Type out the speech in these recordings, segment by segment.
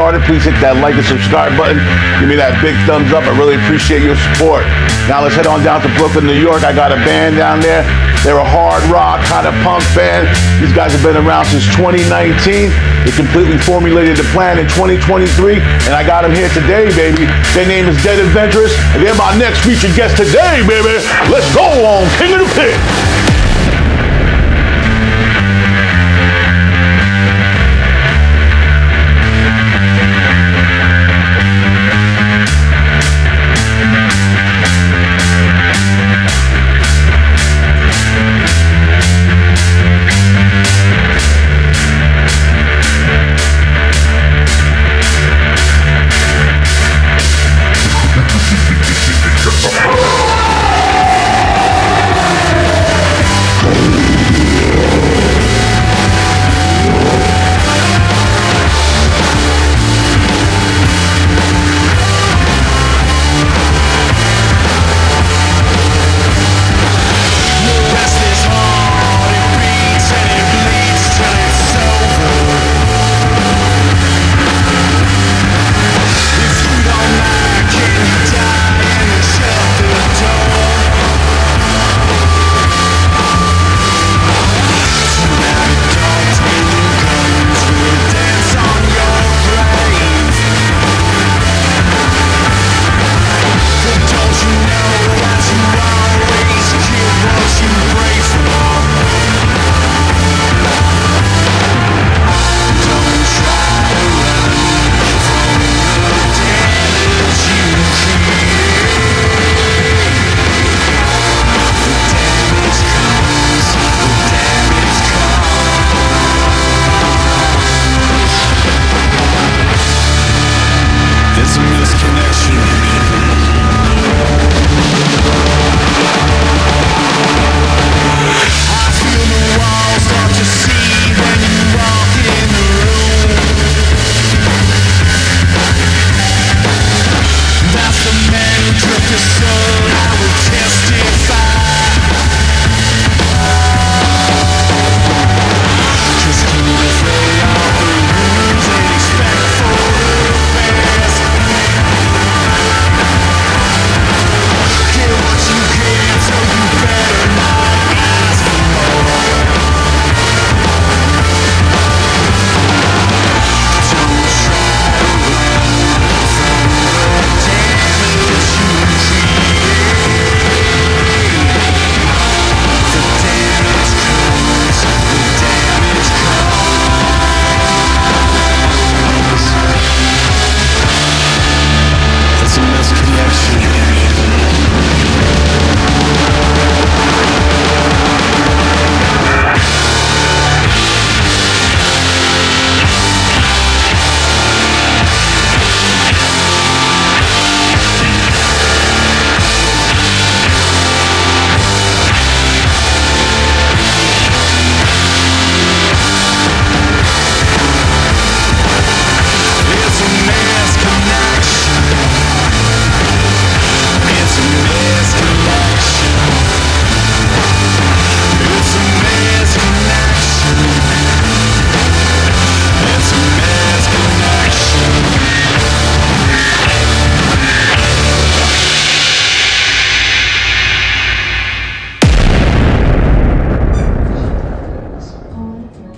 started, please hit that like and subscribe button. Give me that big thumbs up. I really appreciate your support. Now let's head on down to Brooklyn, New York. I got a band down there. They're a hard rock kind of punk band. These guys have been around since 2019. They completely formulated the plan in 2023, and I got them here today, baby. Their name is Dead Adventurous, and they're my next featured guest today, baby. Let's go on King of the Pit.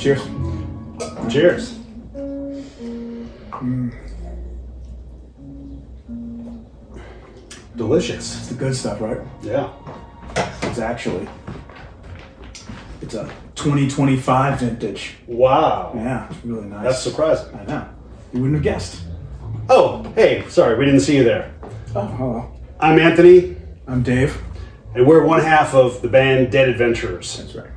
Cheers. Cheers. Delicious. It's the good stuff, right? Yeah. It's a 2025 vintage. Wow. Yeah, it's really nice. That's surprising. I know. You wouldn't have guessed. Oh, hey, sorry, we didn't see you there. Oh, hello. I'm Anthony, I'm Dave. and we're one half of the band Dead Adventurers. That's right.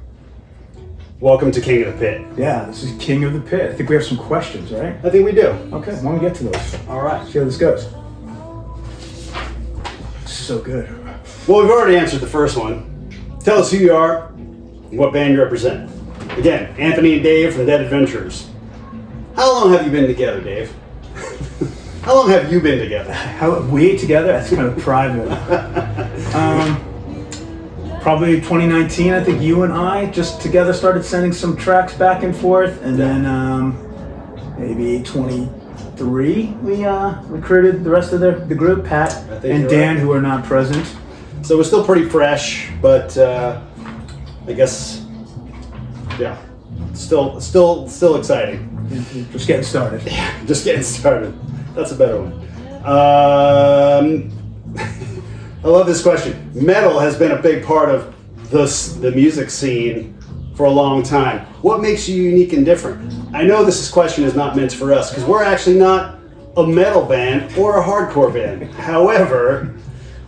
Welcome to King of the Pit. Yeah, this is King of the Pit. I think we have some questions, right? I think we do. Okay, why don't we get to those? All right. See how this goes. So good. Well, we've already answered the first one. Tell us who you are and what band you represent. Again, Anthony and Dave from Dead Adventurers. How long have you been together, Dave? How long have you been together? How we together? That's kind of private. Probably 2019. I think you and I just together started sending some tracks back and forth, and then maybe 20 3 we recruited the rest of the group, Pat think and you're Dan, right. who are not present. So we're still pretty fresh, but I guess, yeah, still exciting. Just getting started. Just getting started. That's a better one. I love this question. Metal has been a big part of the music scene for a long time. What makes you unique and different? I know this question is not meant for us because we're actually not a metal band or a hardcore band. However,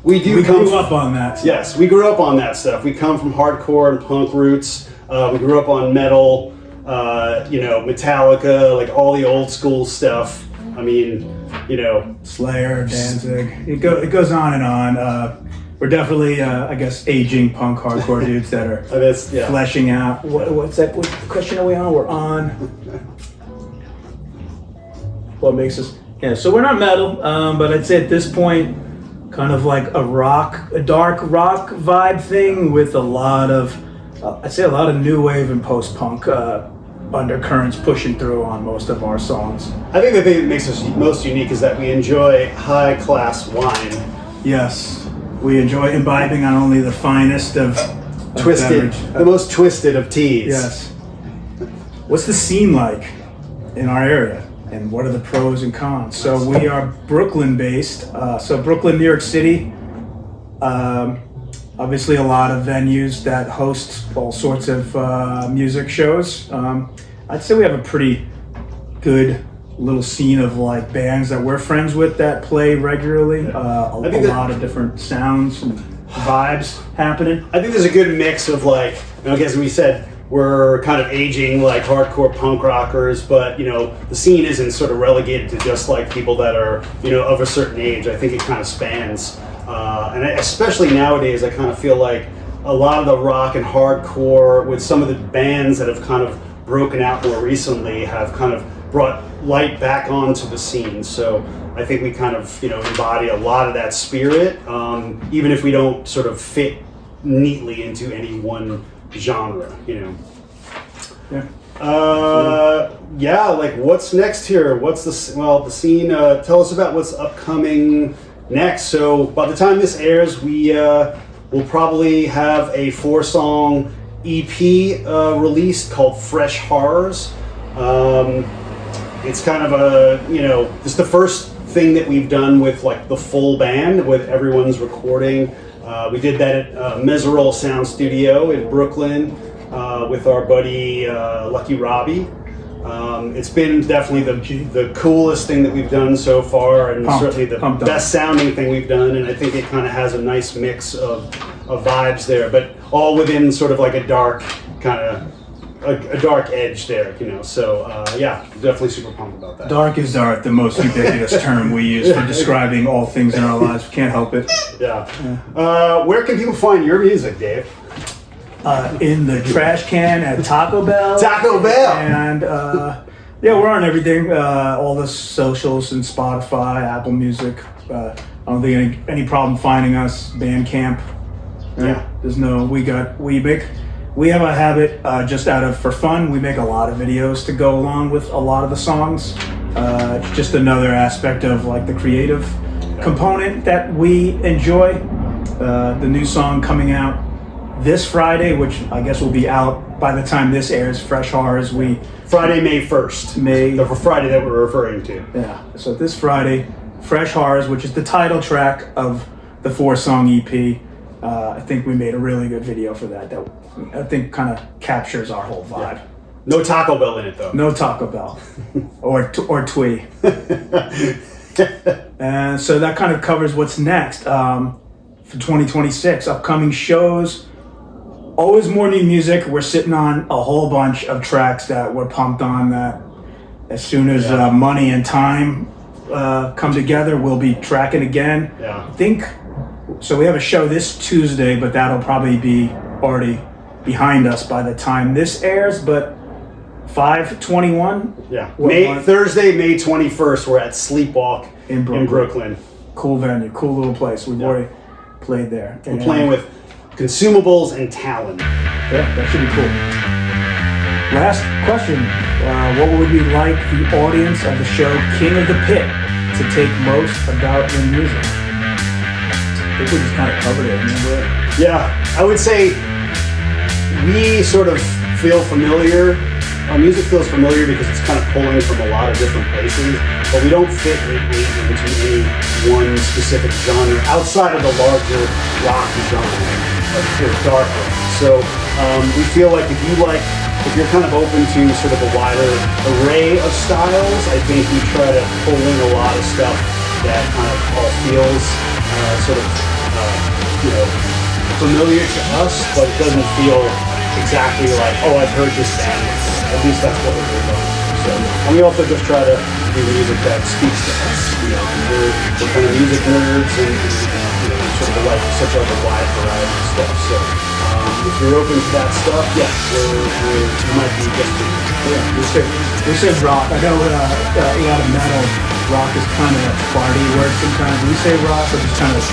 we grew up on that. Yes, we grew up on that stuff. We come from hardcore and punk roots. We grew up on metal, Metallica, like all the old school stuff. I mean, Slayer, Danzig. It goes on and on. We're definitely, I guess, aging punk hardcore dudes that are fleshing out. What's that? What question are we on? We're on. What makes us? Yeah, so we're not metal, but I'd say at this point, kind of like a dark rock vibe thing with a lot of new wave and post-punk undercurrents pushing through on most of our songs. I think the thing that makes us most unique is that we enjoy high-class wine. Yes, we enjoy imbibing on only the finest of Twisted, the most twisted of teas. Yes. What's the scene like in our area? And what are the pros and cons? So we are Brooklyn-based. So Brooklyn, New York City. Obviously, a lot of venues that host all sorts of music shows. I'd say we have a pretty good little scene of like bands that we're friends with that play regularly. A lot of different sounds and vibes happening. I think there's a good mix of like, I guess we said we're kind of aging like hardcore punk rockers, but the scene isn't sort of relegated to just like people that are of a certain age. I think it kind of spans. And especially nowadays, I kind of feel like a lot of the rock and hardcore with some of the bands that have kind of broken out more recently have kind of brought light back onto the scene. So I think we kind of, embody a lot of that spirit, even if we don't sort of fit neatly into any one genre, Yeah. Like what's next here? What's the scene? Tell us about what's upcoming next. So by the time this airs, we will probably have a 4-song EP released called Fresh Horrors. It's kind of it's the first thing that we've done with like the full band, with everyone's recording. We did that at Meserole Sound Studio in Brooklyn with our buddy Lucky Robbie. It's been definitely the coolest thing that we've done so far, and certainly the best sounding thing we've done. And I think it kind of has a nice mix of vibes there, but all within sort of like a dark kind of a dark edge there, So definitely super pumped about that. Dark is the most ubiquitous term we use for describing all things in our lives. We can't help it. Yeah. Where can people find your music, Dave? In the trash can at Taco Bell. Taco Bell! And we're on everything. All the socials and Spotify, Apple Music. I don't think any problem finding us. Bandcamp. Yeah. We have a habit just for fun. We make a lot of videos to go along with a lot of the songs. Just another aspect of like the creative component that we enjoy. The new song coming out this Friday, which I guess will be out by the time this airs, Fresh Horrors. Friday, May 1st. The Friday that we're referring to. Yeah. So this Friday, Fresh Horrors, which is the title track of the 4-song EP. I think we made a really good video for that I think kind of captures our whole vibe. Yeah. No Taco Bell in it though. No Taco Bell or Twee. And so that kind of covers what's next for 2026. Upcoming shows, always more new music. We're sitting on a whole bunch of tracks that we're pumped on that as soon as money and time come together, we'll be tracking again. Yeah. I think, so we have a show this Tuesday, but that'll probably be already behind us by the time this airs, but 5/21. Yeah. Thursday, May 21st, we're at Sleepwalk in Brooklyn. Cool venue, cool little place. We've already played there. We're playing with Consumables and Talon. Yeah, that should be cool. Last question. What would you like the audience of the show King of the Pit to take most about your music? I think we just kind of covered it. Remember? Yeah, I would say we sort of feel familiar. Our music feels familiar because it's kind of pulling from a lot of different places, but we don't fit neatly into any one specific genre outside of the larger rock genre of pure dark rock. So we feel like if you're kind of open to sort of a wider array of styles, I think we try to pull in a lot of stuff that kind of all feels sort of familiar to us, but it doesn't feel exactly like, oh, I've heard this band before. At least that's what we're going for. So, and we also just try to do music that speaks to us. We're kind of music nerds and sort of like such a wide variety of stuff. So if you're open to that stuff, yeah, we might be just We said rock. I know a lot of metal rock is kind of a farty word sometimes. We say rock, but it's kind of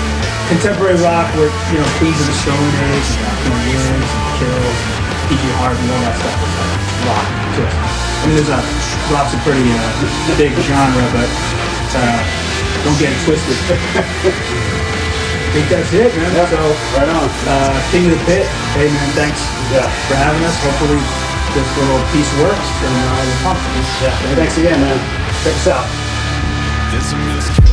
contemporary rock with Queens of the Stone Age, and Wings and Kills, P.G. Harvey, all that stuff is like rock to us. I mean, rock's a pretty big genre, but don't get it twisted. I think that's it, man. Yeah, so right on. King of the Pit. Hey, man, thanks for having us. Hopefully this little piece works and we're pumped. Yeah, thanks again, man. Check us out. There's a music